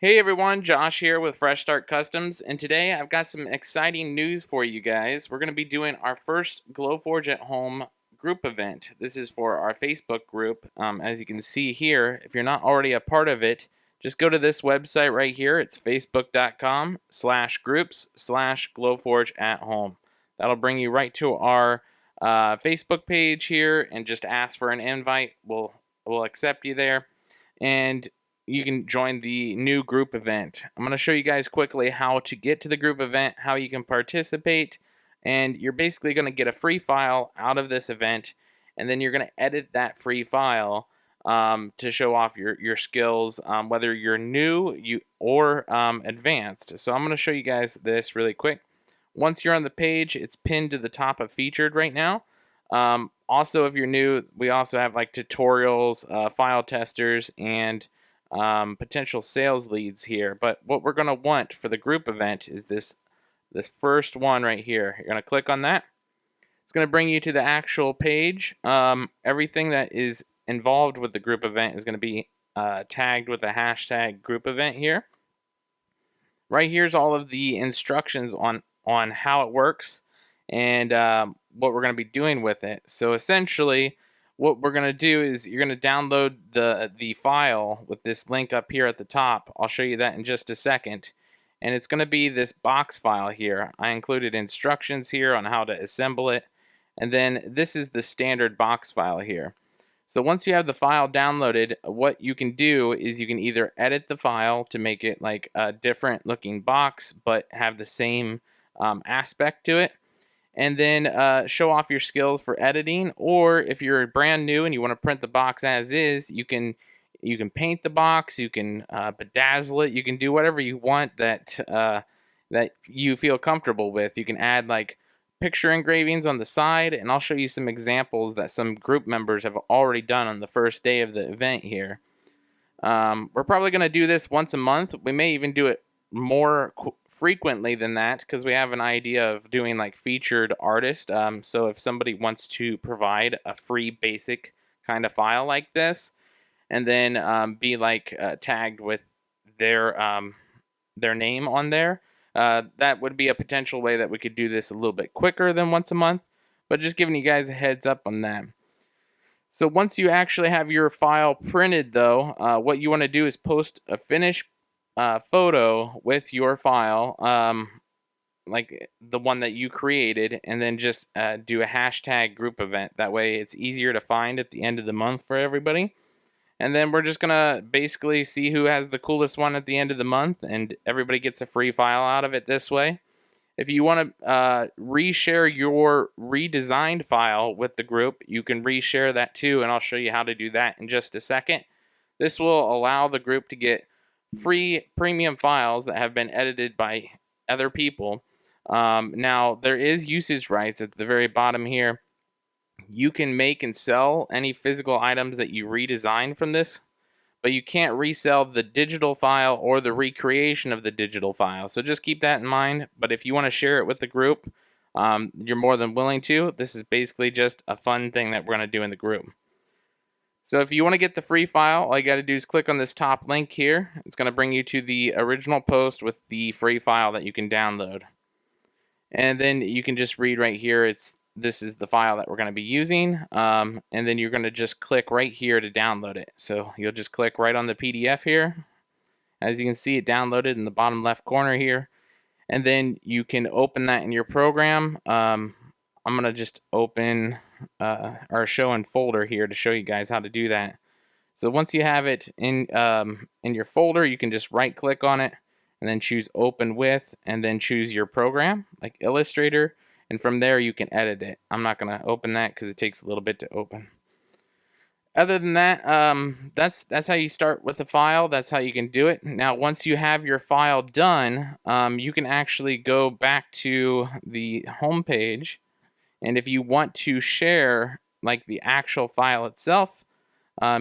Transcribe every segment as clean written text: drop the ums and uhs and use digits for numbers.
Hey everyone, Josh here with Fresh Start Customs, and today I've got some exciting news for you guys. We're going to be doing our first Glowforge at Home group event. This is for our Facebook group. As you can see here, if you're not already a part of it, just go to this website right here. It's facebook.com/groups/Glowforge at Home. That'll bring you right to our Facebook page here, and just ask for an invite. We'll accept you there, and you can join the new group event. I'm going to show you guys quickly how to get to the group event, how you can participate, and you're basically going to get a free file out of this event, and then you're going to edit that free file to show off your skills, whether you're new or advanced. So I'm going to show you guys this really quick. Once you're on the page, it's pinned to the top of featured right now. Also, if you're new, we also have like tutorials, file testers, and potential sales leads here. But what we're going to want for the group event is this first one right here. You're going to click on that. It's going to bring you to the actual page. Everything that is involved with the group event is going to be tagged with the hashtag group event here. Right here's all of the instructions on how it works and what we're going to be doing with it. So essentially, what we're going to do is you're going to download the file with this link up here at the top. I'll show you that in just a second. And it's going to be this box file here. I included instructions here on how to assemble it. And then this is the standard box file here. So once you have the file downloaded, what you can do is you can either edit the file to make it like a different looking box but have the same aspect to it, and then show off your skills for editing. Or if you're brand new and you want to print the box as is, you can paint the box, you can bedazzle it, you can do whatever you want that you feel comfortable with. You can add like picture engravings on the side, and I'll show you some examples that some group members have already done on the first day of the event here. We're probably going to do this once a month. We may even do it more frequently than that, because we have an idea of doing like featured artist. So if somebody wants to provide a free basic kind of file like this, and then be like tagged with their name on there, that would be a potential way that we could do this a little bit quicker than once a month. But just giving you guys a heads up on that. So once you actually have your file printed though, what you want to do is post a finished photo with your file, like the one that you created, and then just do a hashtag group event. That way it's easier to find at the end of the month for everybody. And then we're just gonna basically see who has the coolest one at the end of the month, and everybody gets a free file out of it this way. If you want to reshare your redesigned file with the group, you can reshare that too, and I'll show you how to do that in just a second. This will allow the group to get free premium files that have been edited by other people. Now, there is usage rights at the very bottom here. You can make and sell any physical items that you redesign from this, but you can't resell the digital file or the recreation of the digital file. So just keep that in mind. But if you want to share it with the group, you're more than willing to. This is basically just a fun thing that we're going to do in the group. So if you want to get the free file, all you got to do is click on this top link here. It's going to bring you to the original post with the free file that you can download. And then you can just read right here, this is the file that we're going to be using. And then you're going to just click right here to download it. So you'll just click right on the PDF here. As you can see, it downloaded in the bottom left corner here. And then you can open that in your program. I'm going to just open our show in folder here to show you guys how to do that. So once you have it in your folder, you can just right click on it and then choose open with, and then choose your program like Illustrator, and from there you can edit it. I'm not going to open that because it takes a little bit to open. Other than that, that's how you start with the file. That's how you can do it. Now, once you have your file done, you can actually go back to the home page, and if you want to share like the actual file itself,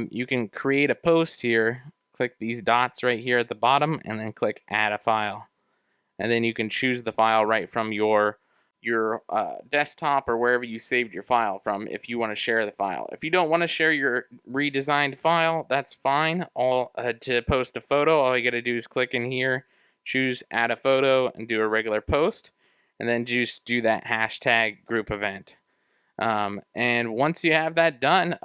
you can create a post here. Click these dots right here at the bottom, and then click add a file, and then you can choose the file right from your your desktop or wherever you saved your file from if you want to share the file. If you don't want to share your redesigned file, that's fine. To post a photo, all you got to do is click in here, choose add a photo, and do a regular post, and then just do that hashtag group event. And once you have that done,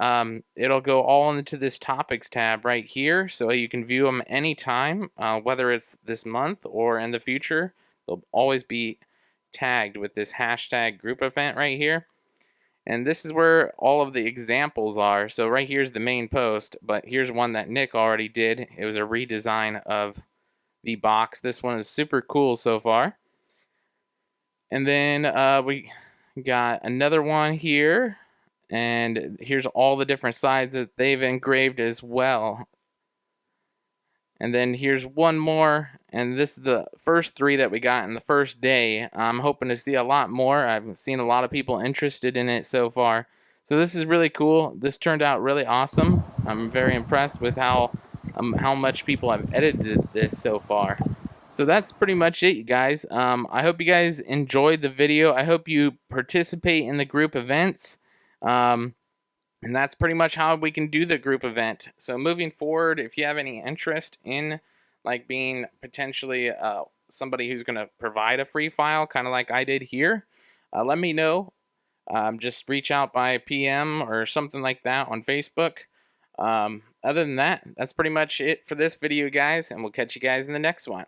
it'll go all into this topics tab right here, so you can view them anytime, whether it's this month or in the future. They'll always be tagged with this hashtag group event right here. And this is where all of the examples are. So right here's the main post, but here's one that Nick already did. It was a redesign of the box. This one is super cool so far. And then we got another one here, and here's all the different sides that they've engraved as well. And then here's one more, and this is the first 3 that we got in the first day. I'm hoping to see a lot more. I've seen a lot of people interested in it so far. So this is really cool. This turned out really awesome. I'm very impressed with how much people have edited this so far. So that's pretty much it, you guys. I hope you guys enjoyed the video. I hope you participate in the group events. And that's pretty much how we can do the group event. So moving forward, if you have any interest in like being potentially somebody who's going to provide a free file, kind of like I did here, let me know. Just reach out by PM or something like that on Facebook. Other than that, that's pretty much it for this video, guys, and we'll catch you guys in the next one.